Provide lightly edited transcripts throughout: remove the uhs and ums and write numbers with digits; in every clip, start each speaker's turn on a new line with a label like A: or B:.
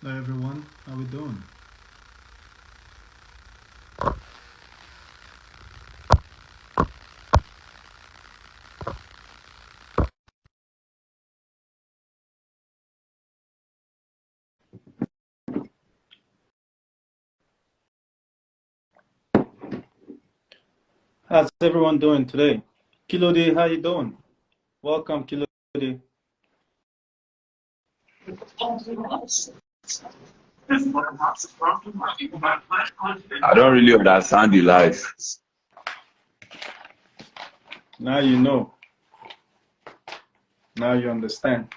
A: Hello everyone, how we doing? How's everyone doing today? Kilode, how you doing? Welcome, Kilode.
B: I don't really understand the life.
A: Now you know. Now you understand.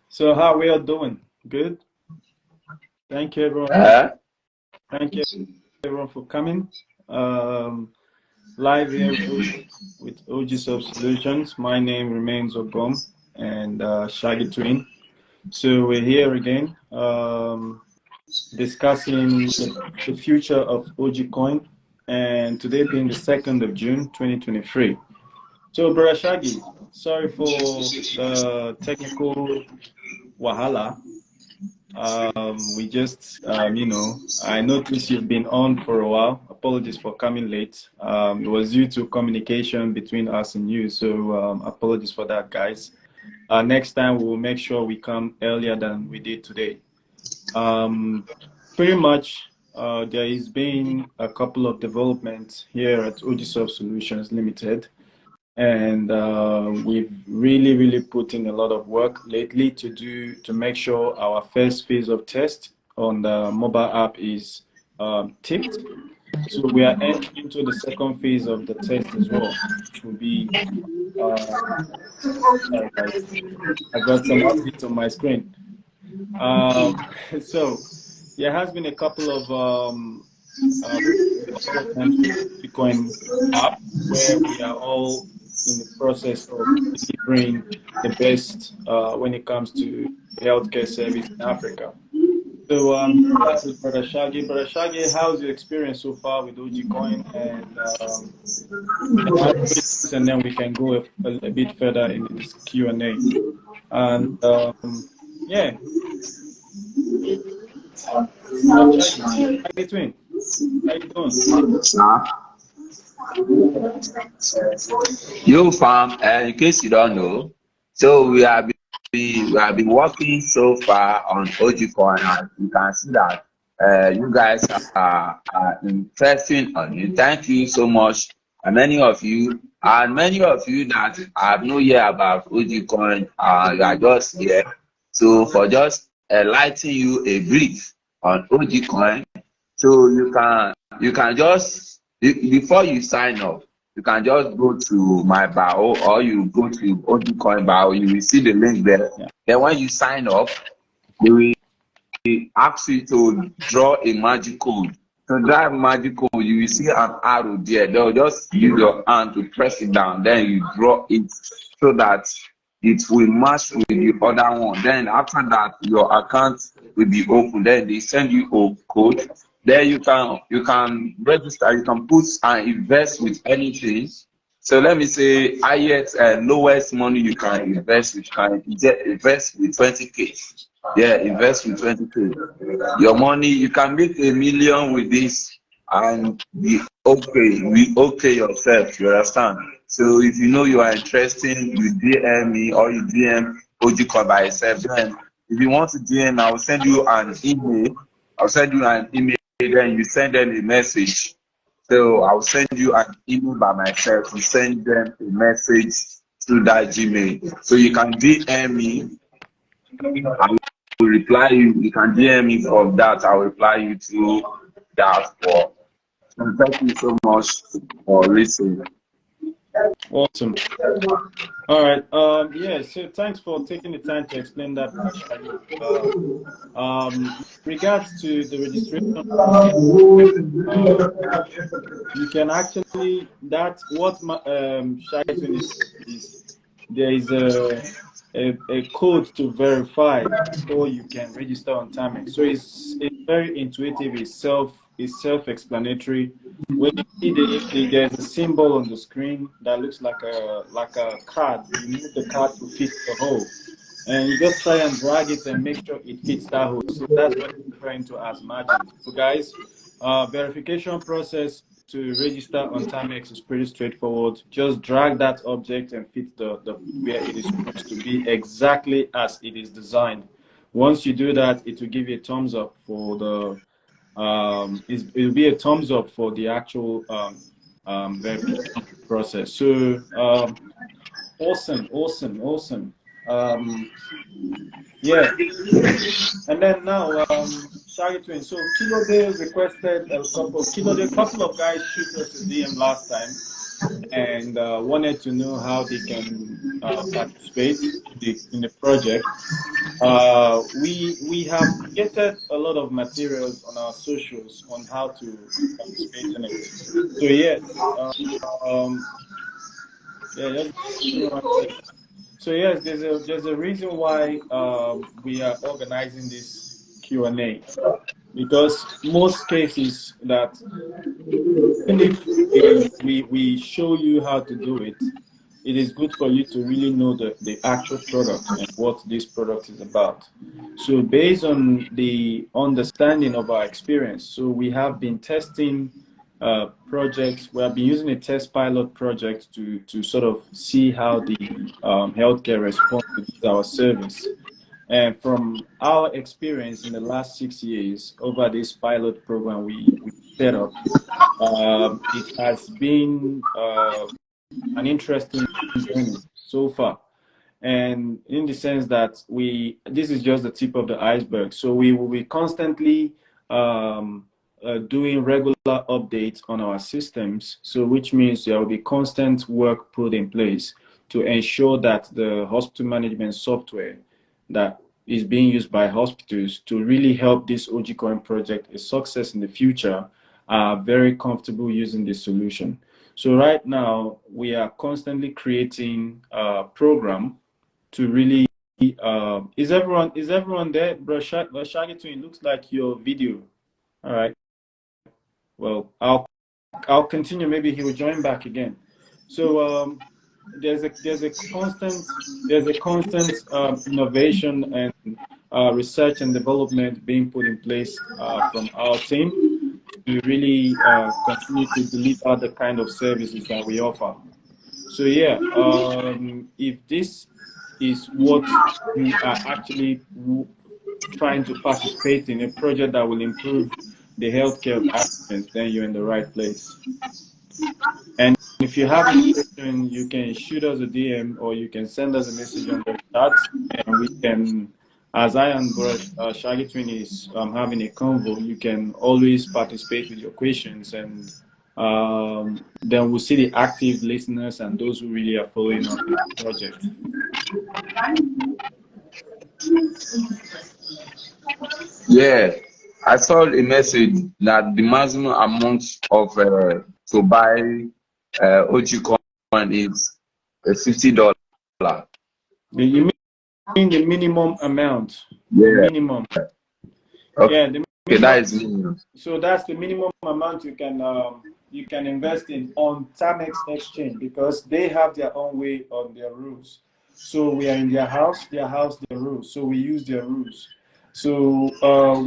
A: So how we are doing? Good. Thank you everyone.
B: Eh?
A: Thank you everyone for coming. Live here with OG Solutions. My name remains Ogom and Shaggy Twin. So we're here again, discussing the future of OGCoin, and today being the 2nd of June 2023. So, Brother Shaggy, sorry for the technical wahala. We just, I noticed you've been on for a while. Apologies for coming late. It was due to communication between us and you, so apologies for that, guys. Next time, we'll make sure we come earlier than we did today. Pretty much, there has been a couple of developments here at OGSoft Solutions Limited, and we've really put in a lot of work lately to make sure our first phase of test on the mobile app is ticked. So we are entering into the second phase of the test as well, which will be sorry guys, I got some updates on my screen. So there has been a couple of developments with Bitcoin app where we are all in the process of delivering the best when it comes to healthcare service in Africa. So start with Brother Shaggy. Brother Shaggy, how's your experience so far with OGCoin and and then we can go a bit further in this Q&A. And yeah, Shaggy Twin, how you doing?
B: You fam, in case you don't know, so we have been working so far on OGCoin, and you can see that you guys are interesting on it. Thank you so much. And many of you that have no idea about OGCoin, you are just here. So for just enlightening you a brief on OGCoin, so you can just before you sign up, you can just go to my bio, or you go to OGCoin bio. You will see the link there.
A: Yeah.
B: Then when you sign up, they will ask you to draw a magic code. To draw a magic code, you will see an arrow there. They'll just use your hand to press it down. Then you draw it so that it will match with the other one. Then after that, your account will be open. Then they send you a code. Then you can register. You can put and invest with anything. So let me say highest and lowest money you can invest with, invest with 20K. Yeah, invest with 20K. Your money, you can make 1 million with this and be okay yourself, you understand? So if you know you are interested, you DM me or you DM OGCoin by yourself. Then if you want to DM, I will send you an email. I'll send you an email, then you send them a message. So I'll send you an email by myself to send them a message through that Gmail. So you can DM me, I will reply you. You can DM me for that. I'll reply you to that. And thank you so much for listening.
A: Awesome. All right. Yeah. So thanks for taking the time to explain that, Shaggy. Regards to the registration process, uh, you can actually what Shaggy Twin is there is a code to verify before you can register on timing. So it's very intuitive. It's is self-explanatory. When you see there's a symbol on the screen that looks like a card. You move the card to fit the hole, and you just try and drag it and make sure it fits that hole. So that's what I'm referring to as margins. So guys, verification process to register on Timex is pretty straightforward. Just drag that object and fit the where it is supposed to be exactly as it is designed. Once you do that, it will give you a thumbs up for the it will be a thumbs up for the actual verification process. So awesome. Yeah, and then now Shaggy Twin. So Kilode requested a couple of guys shoot us a DM last time and wanted to know how they can participate in the project. We have created a lot of materials on our socials on how to participate in it. So yes, yeah, so yes, there's a reason why we are organizing this Q&A, because most cases that even if we show you how to do it, it is good for you to really know the actual product and what this product is about. So based on the understanding of our experience, so we have been testing projects. We have been using a test pilot project to sort of see how the healthcare responds to our service. And from our experience in the last 6 years over this pilot program we set up, it has been an interesting journey so far. And in the sense that this is just the tip of the iceberg. So we will be constantly doing regular updates on our systems. So which means there will be constant work put in place to ensure that the hospital management software that is being used by hospitals to really help this OGCoin project a success in the future are very comfortable using this solution. So right now we are constantly creating a program to really is everyone there? Bro Shaggy Twin, looks like your video. All right. Well, I'll continue. Maybe he will join back again. So there's a constant innovation and research and development being put in place from our team to really continue to deliver the kind of services that we offer. So yeah, if this is what you are actually trying to participate in, a project that will improve the healthcare of Africans, then you're in the right place. And if you have a question, you can shoot us a DM or you can send us a message on the chat, and we can, as I and Shaggy Twin is having a convo, you can always participate with your questions, and then we'll see the active listeners and those who really are following up the project.
B: Yeah, I saw a message that the maximum amount of to buy OGCoin is $50.
A: You mean the minimum amount?
B: Yeah.
A: The minimum.
B: Okay.
A: Yeah, the minimum.
B: Okay, that is minimum.
A: So that's the minimum amount you can invest in on Timex Exchange, because they have their own way on their rules. So we are in their house, their rules. So we use their rules. So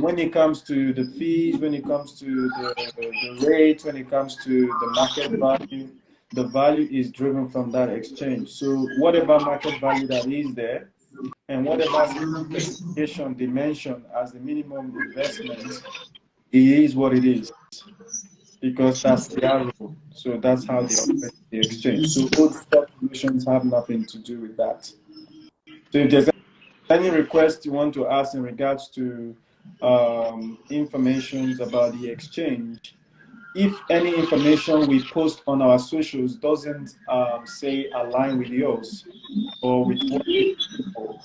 A: when it comes to the fees, when it comes to the rate, when it comes to the market value, the value is driven from that exchange. So whatever market value that is there, and whatever specification they mention as the minimum investment, it is what it is, because that's their rule. So that's how they operate the exchange. So old stock solutions have nothing to do with that. So if there's any request you want to ask in regards to information about the exchange, if any information we post on our socials doesn't say align with yours or with what you do,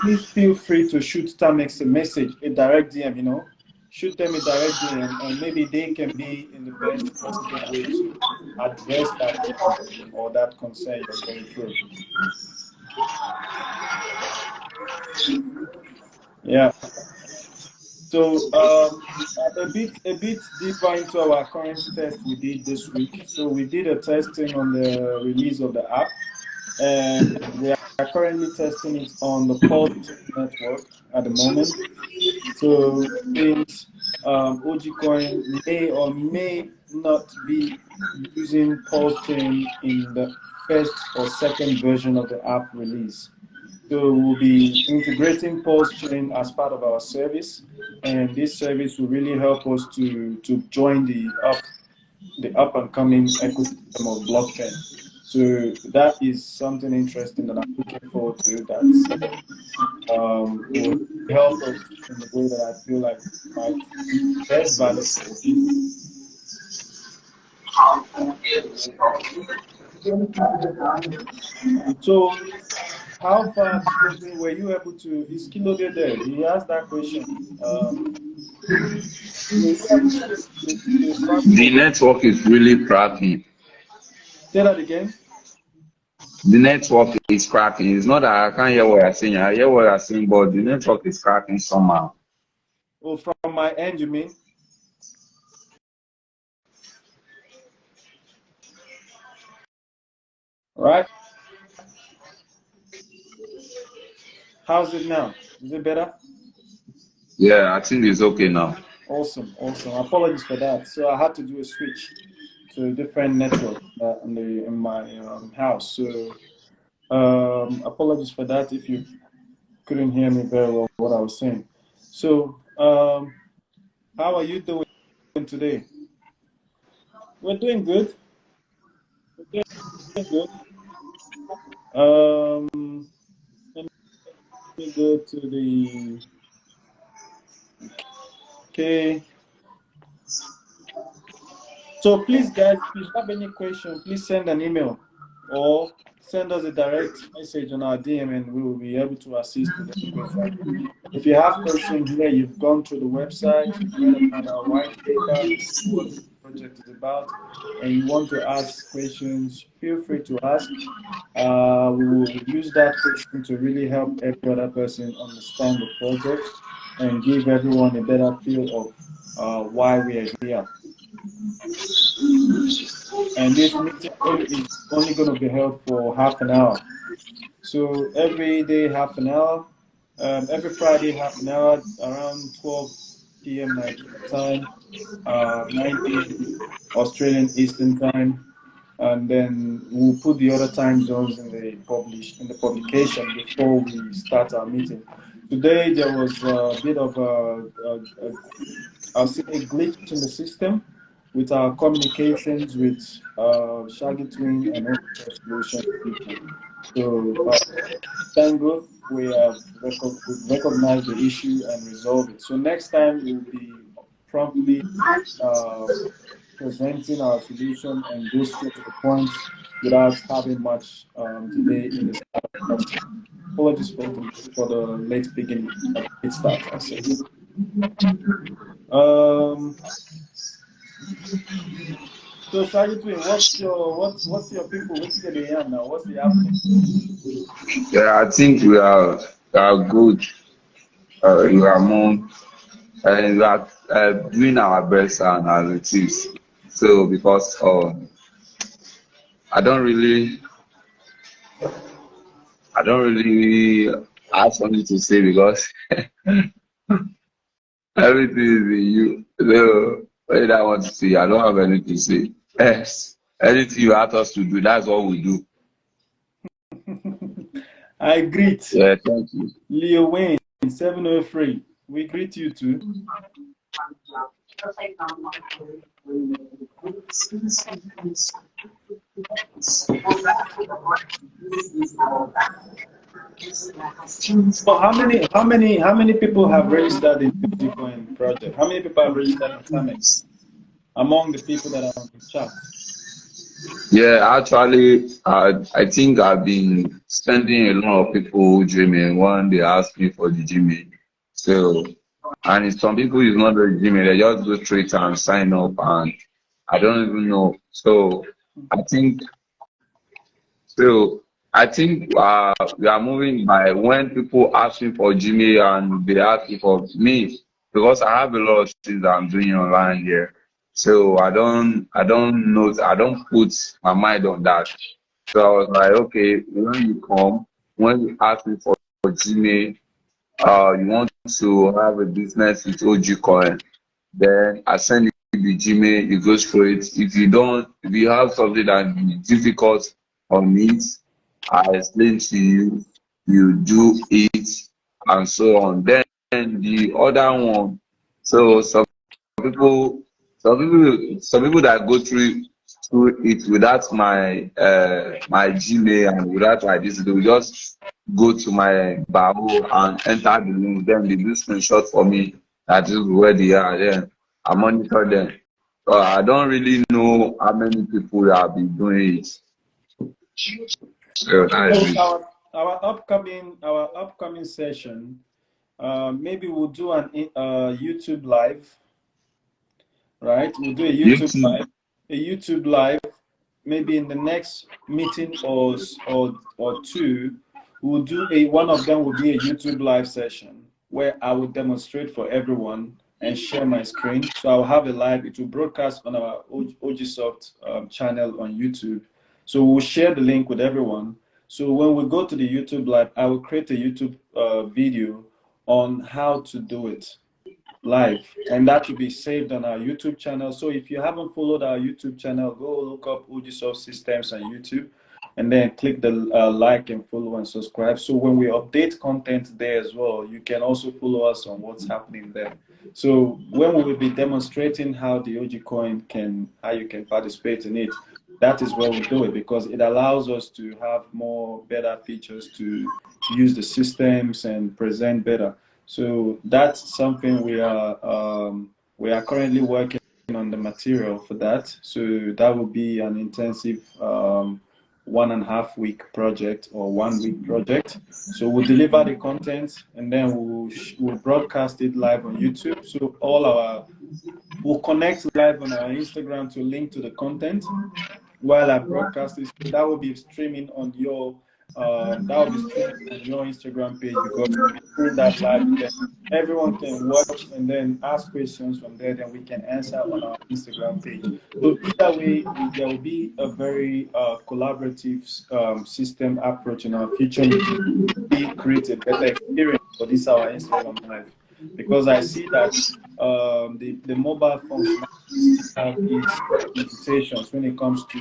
A: please feel free to shoot Timex a message, a direct DM, shoot them a direct DM, and maybe they can be in the best possible way to address that issue or that concern you're going through. Yeah. So a bit deeper into our current test we did this week. So we did a testing on the release of the app, and we are currently testing it on the Pulse network at the moment. So since OGCoin may or may not be using Pulse chain in the first or second version of the app release. So we'll be integrating Pulse chain as part of our service, and this service will really help us to join the up and coming ecosystem of blockchain. So that is something interesting that I'm looking forward to. That will help us in the way that I feel like might be best value for the people. So how far were you able to? Is Kilo there? He asked that question. Were you able to
B: The network is really cracking.
A: say that again?
B: The network is cracking. It's not that I can't hear what you're saying. I hear what you're saying, but the network is cracking somehow.
A: Oh, from my end, you mean? Right? How's it now? Is it better?
B: Yeah, I think it's okay now.
A: Awesome, awesome. Apologies for that. So I had to do a switch to a different network in my house. So apologies for that if you couldn't hear me very well what I was saying. So how are you doing today? We're doing good. We're doing good. Let me go to the okay. So please, guys, if you have any question, please send an email or send us a direct message on our DM, and we will be able to assist with any question. If you have questions here, you've gone through the website, you've read about our white paper, you see what the project is about, and you want to ask questions, feel free to ask. We will use that question to really help every other person understand the project and give everyone a better feel of why we are here. And this meeting is only going to be held for half an hour. So every day, half an hour. Every Friday, half an hour, around 12 p.m. Nigeria time, 9 p.m. Australian Eastern time, and then we'll put the other time zones in the publication before we start our meeting. Today there was a bit of I'll say a glitch in the system with our communications with Shaggy Twin and other solution people. So thank God we have recognized the issue and resolved it. So next time we'll be promptly uh, presenting our solution and go straight to the point without having much delay in the start. Apologies for the late beginning, late start. I say. Um, so Shaggy Twin, what's your people? What's the yam now? What's the happening?
B: Yeah, I think we are good. We are more, and we are doing our best and our tips. So because I don't really, I don't really have something to say because everything is in you. So what I want to say, I don't have anything to say. Yes, anything you ask us to do, that's what we do.
A: I greet
B: Yeah, thank you.
A: Leo Wayne 703. We greet you too. So how many people have registered in the Bitcoin project? How many people have registered in Tamex among the people that are on the chat?
B: Yeah, actually, I think I've been spending a lot of people dreaming when they ask me for the Gmail. So, and some people is not the Gmail, they just go straight and sign up, and I don't even know. So, I think, we are moving by when people ask me for Gmail and they ask me for me. because I have a lot of things that I'm doing online here. So I don't put my mind on that. So I was like, okay, when you ask me for Gmail, you want to have a business with OGCoin, then I send you the Gmail, you go straight. If you have something that is difficult on it, I explain to you, you do it, and so on. Then the other one, so people, some people that go through it without my Gmail and without my this, they will just go to my bio and enter the link. Then they do screenshot for me. That is where they are. Then I monitor them. So I don't really know how many people have been doing it. So that's it.
A: Our upcoming session, maybe we'll do an YouTube live, right? We'll do a YouTube live. Maybe in the next meeting or two, we'll do one of them will be a YouTube live session where I will demonstrate for everyone and share my screen. So I'll have a live. It will broadcast on our OGSoft channel on YouTube. So we'll share the link with everyone. So when we go to the YouTube live, I will create a YouTube video on how to do it live, and that will be saved on our YouTube channel. So if you haven't followed our YouTube channel, go look up OGSoft Systems on YouTube and then click the like and follow and subscribe. So when we update content there as well, you can also follow us on what's happening there. So when we will be demonstrating how the OGCoin how you can participate in it, that is where we do it, because it allows us to have better features to use the systems and present better. So that's something we are currently working on the material for that. So that will be an intensive 1.5 week project or 1 week project. So we'll deliver the content and then we'll broadcast it live on YouTube. So we'll connect live on our Instagram to link to the content while I broadcast this. That will be streaming on your Instagram page, because through that live, then everyone can watch and then ask questions from there. Then we can answer on our Instagram page. So either way, there will be a very collaborative system approach in our future. We create a better experience for this our Instagram live, because I see that the mobile functionality have its limitations when it comes to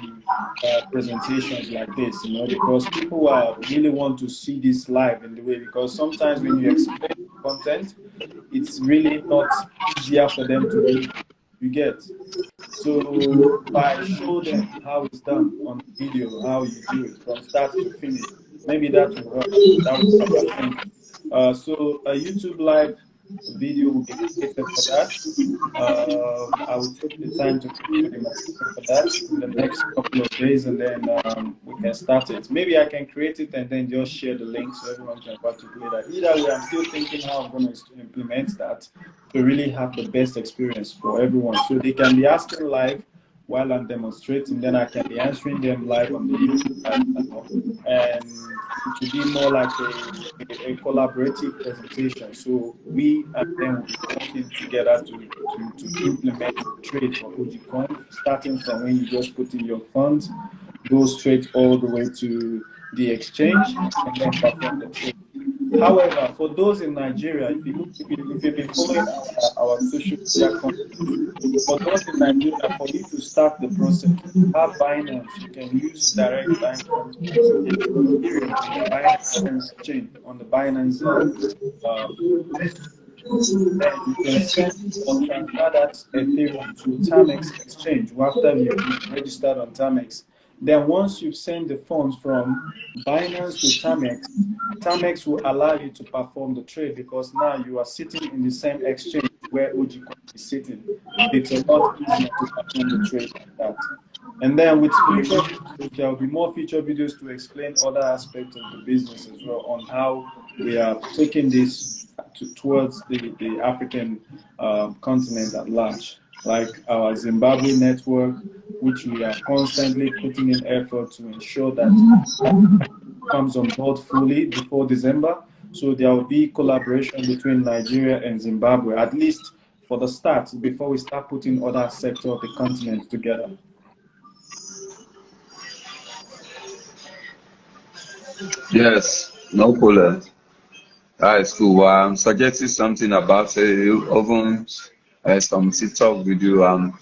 A: presentations like this, because people really want to see this live in the way, because sometimes when you explain content, it's really not easier for them to read. You get. So by show them how it's done on video, how you do it from start to finish, maybe that will help. That will help. So a YouTube live video will be created for that. I will take the time to create the material for that in the next couple of days, and then we can start it. Maybe I can create it and then just share the link so everyone can participate. Either way, I'm still thinking how I'm going to implement that to really have the best experience for everyone. So they can be asking live while I'm demonstrating, then I can be answering them live on the YouTube channel, and it will be more like a collaborative presentation. So we and them will be working together to implement trade for OGCoin, starting from when you just put in your funds, go straight all the way to the exchange, and then perform the trade. However, for those in Nigeria, if you've been following our social media content, for those in Nigeria, for you to start the process, you have Binance. You can use direct bank transfers Ethereum on the Binance chain, on the Binance. Then you can send or transfer that Ethereum to Tamex exchange after you've registered on Tamex. Then once you've sent the funds from Binance to Tamex, Tamex will allow you to perform the trade, because now you are sitting in the same exchange where OGCoin is sitting. It's a lot easier to perform the trade like that. And then with future videos, there will be more future videos to explain other aspects of the business as well, on how we are taking this towards the African continent at large, like our Zimbabwe network, which we are constantly putting in effort to ensure that comes on board fully before December. So there will be collaboration between Nigeria and Zimbabwe, at least for the start, before we start putting other sectors of the continent together.
B: Yes, no problem. That is cool. I'm suggesting something about even some TikTok video,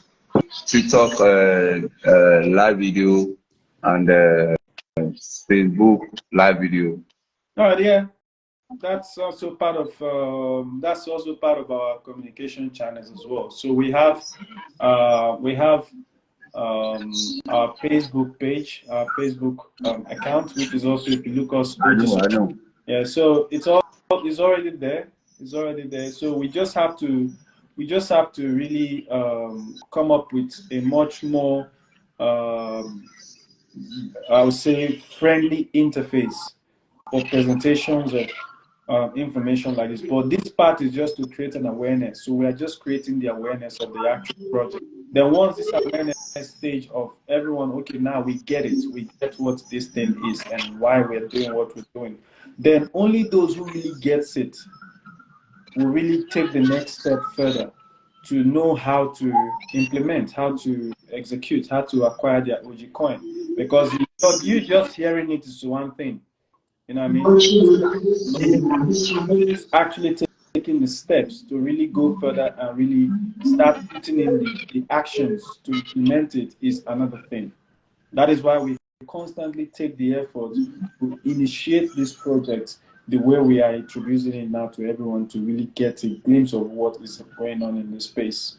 B: TikTok live video, and Facebook live video.
A: Oh yeah, that's also part of our communication channels as well. So we have our Facebook page, our Facebook account, which is also, if you look us,
B: I know.
A: yeah. So it's already there. It's already there. So we just have to really come up with a much more I would say friendly interface for presentations of information like this. But this part is just to create an awareness. So we are just creating the awareness of the actual project. Then once this awareness stage of everyone, okay, now we get it. We get what this thing is and why we're doing what we're doing. Then only those who really gets it will really take the next step further to know how to implement, how to execute, how to acquire their OGCoin. Because you just hearing it is one thing. You know what I mean? Who's actually taking the steps to really go further and really start putting in the actions to implement it is another thing. That is why we constantly take the effort to initiate this project the way we are introducing it now to everyone to really get a glimpse of what is going on in the space.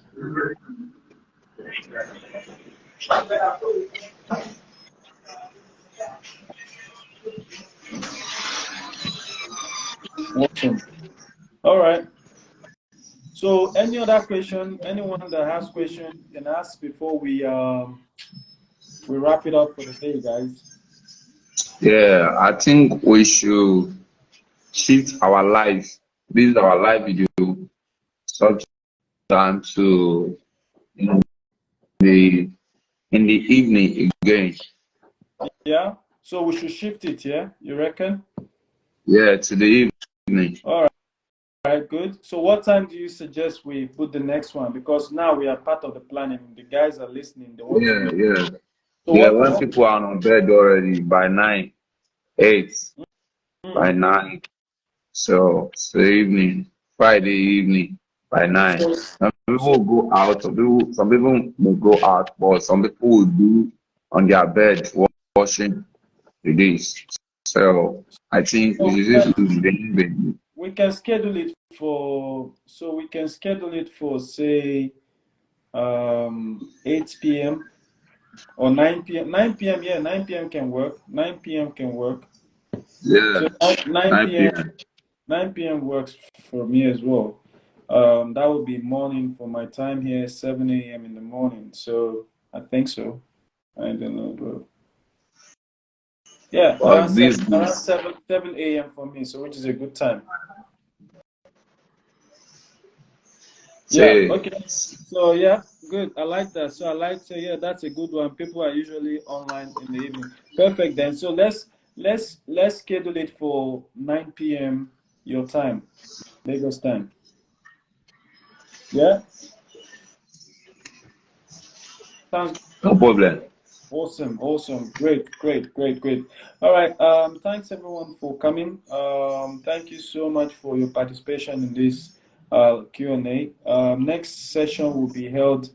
A: Awesome. All right. So any other question, anyone that has questions can ask before we wrap it up for the day, guys.
B: Yeah, I think we should shift our life, build our life video sometime to in the in the evening again.
A: Yeah. So we should shift it, yeah? You reckon?
B: Yeah, to the evening.
A: All right. All right, good. So what time do you suggest we put the next one? Because now we are part of the planning. The guys are listening. They want to
B: Yeah,
A: know.
B: yeah.
A: So
B: Yeah,
A: what?
B: when people are on bed already by 9, 8, by 9. So evening, Friday evening by 9.
A: So,
B: Some people
A: so
B: will go out, some people may go out, but some people will do on their bed watching the days. So I think
A: so
B: we should do the evening.
A: we can schedule it for. So we can schedule it for say 8 p.m. or 9 p.m. 9 p.m. Yeah, 9 p.m. can work. 9 p.m. can work.
B: Yeah,
A: So 9
B: 9
A: p.m.
B: p.m.
A: 9 p.m. works for me as well. That would be morning for my time here, 7 a.m. in the morning. So I think so. I don't know, bro. Yeah,
B: But this
A: around
B: is
A: 7 a.m. for me, so which is a good time. Yeah,
B: say
A: okay. So yeah, good. I like that. So I like to, yeah, that's a good one. People are usually online in the evening. Perfect then. So let's schedule it for 9 p.m. your time, Lagos time. Yeah? Sounds
B: no problem.
A: awesome, awesome. Great, great, great, great. All right. Thanks everyone for coming. Thank you so much for your participation in this Q&A. Next session will be held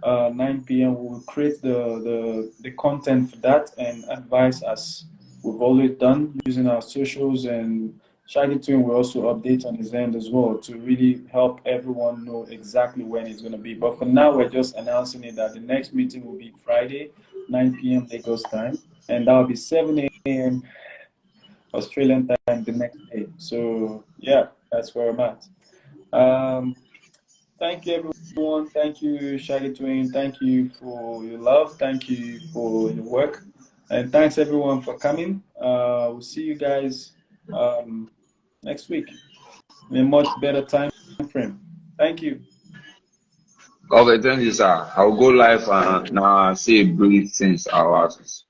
A: 9 p.m. We will create the content for that and advise as we've always done using our socials, and Shaggy Twin will also update on his end as well to really help everyone know exactly when it's going to be. But for now, we're just announcing it that the next meeting will be Friday, 9 p.m. Lagos time, and that will be 7 a.m. Australian time the next day. So yeah, that's where I'm at. Um, Thank you, everyone. Thank you, Shaggy Twin. Thank you for your love. Thank you for your work. And thanks, everyone, for coming. We'll see you guys next week in a much better time frame. Thank you.
B: Okay, thank you, sir. I'll go live and now see a brief things hours.